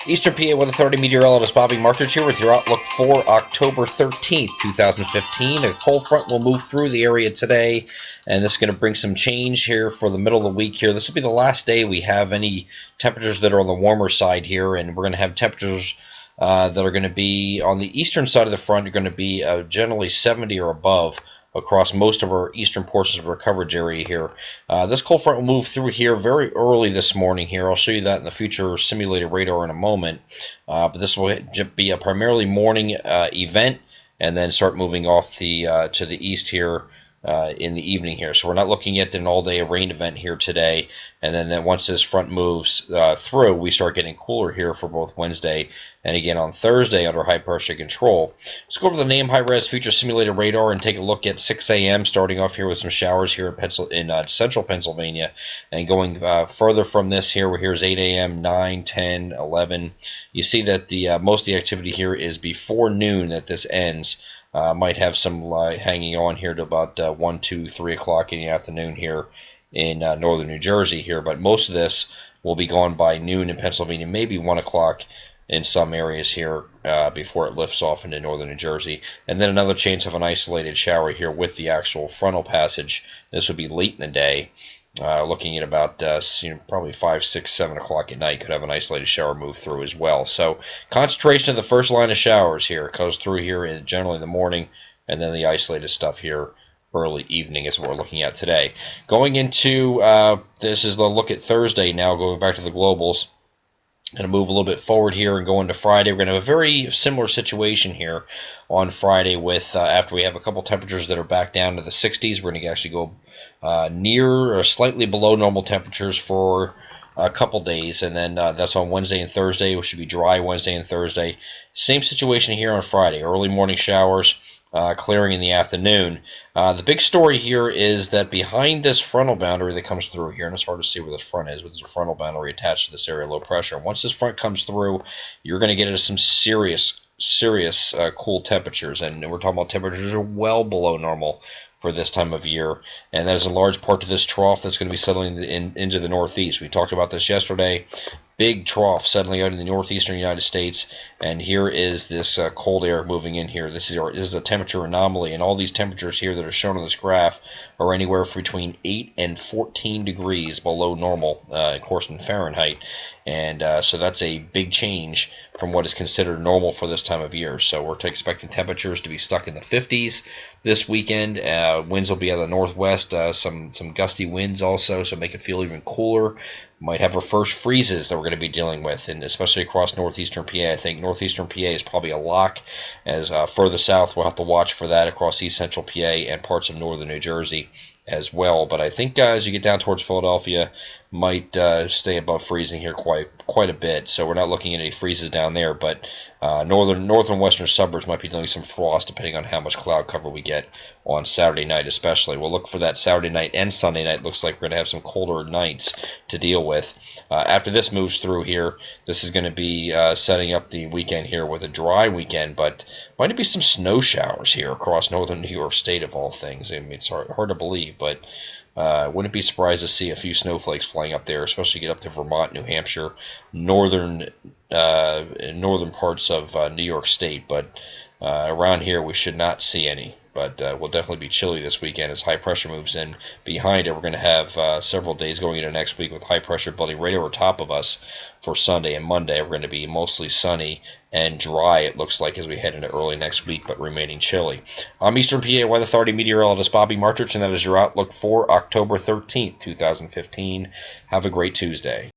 Eastern PA Weather Authority meteorologist Bobby Martrich here with your outlook for October 13th, 2015. A cold front will move through the area today, and this is going to bring some change here for the middle of the week here. This will be the last day we have any temperatures that are on the warmer side here, and we're going to have temperatures that are going to be on the eastern side of the front are going to be generally 70 or above across most of our eastern portions of our coverage area here. This cold front will move through here very early this morning here. I'll show you that in the future simulated radar in a moment. But this will be a primarily morning event and then start moving off the to the east here in the evening here. So we're not looking at an all-day rain event here today. And then once this front moves through, we start getting cooler here for both Wednesday and again on Thursday under high pressure control. Let's go over the NAM high-res future simulated radar and take a look at 6 a.m. starting off here with some showers here in central Pennsylvania, and going further from this here, here's 8 a.m., 9, 10, 11. You see that the most of the activity here is before noon that this ends. Might have some hanging on here to about 1, 2, 3 o'clock in the afternoon here in northern New Jersey here, but most of this will be gone by noon in Pennsylvania, maybe 1 o'clock in some areas here before it lifts off into northern New Jersey. And then another chance of an isolated shower here with the actual frontal passage. This would be late in the day, looking at about probably 5, 6, 7 o'clock at night. Could have an isolated shower move through as well. So concentration of the first line of showers here goes through here generally in the morning, and then the isolated stuff here early evening is what we're looking at today. Going into this is the look at Thursday now, going back to the globals. Going to move a little bit forward here and go into Friday. We're going to have a very similar situation here on Friday with after we have a couple temperatures that are back down to the 60s. We're going to actually go near or slightly below normal temperatures for a couple days, and then that's on Wednesday and Thursday. It should be dry Wednesday and Thursday. Same situation here on Friday. Early morning showers. Clearing in the afternoon. The big story here is that behind this frontal boundary that comes through here, and it's hard to see where this front is, but there's a frontal boundary attached to this area of low pressure. And once this front comes through, you're going to get into some serious cool temperatures, and we're talking about temperatures are well below normal for this time of year, and that is in large part to this trough that's going to be settling into the northeast. We talked about this yesterday. Big trough settling out in the northeastern United States, and here is this cold air moving in here. This is a temperature anomaly, and all these temperatures here that are shown on this graph are anywhere between 8 and 14 degrees below normal, of course in Fahrenheit. And so that's a big change from what is considered normal for this time of year. So we're expecting temperatures to be stuck in the 50s this weekend. Winds will be out of the northwest, some gusty winds also, so make it feel even cooler. Might have our first freezes that we're going to be dealing with, and especially across northeastern PA. I think northeastern PA is probably a lock, as further south we'll have to watch for that across east central PA and parts of northern New Jersey as well. But I think as you get down towards Philadelphia, might stay above freezing here quite a bit. So we're not looking at any freezes down there, but northern western suburbs might be dealing with some frost depending on how much cloud cover we get on Saturday night especially. We'll look for that Saturday night and Sunday night. Looks like we're going to have some colder nights to deal with. After this moves through here, this is going to be setting up the weekend here with a dry weekend, but might be some snow showers here across northern New York State of all things. I mean, it's hard to believe, but wouldn't be surprised to see a few snowflakes flying up there, especially get up to Vermont, New Hampshire, northern parts of New York State. But around here, we should not see any. But we'll definitely be chilly this weekend as high pressure moves in behind it. We're going to have several days going into next week with high pressure building right over top of us for Sunday and Monday. We're going to be mostly sunny and dry, it looks like, as we head into early next week, but remaining chilly. I'm Eastern PA Weather Authority meteorologist Bobby Martrich, and that is your outlook for October 13th, 2015. Have a great Tuesday.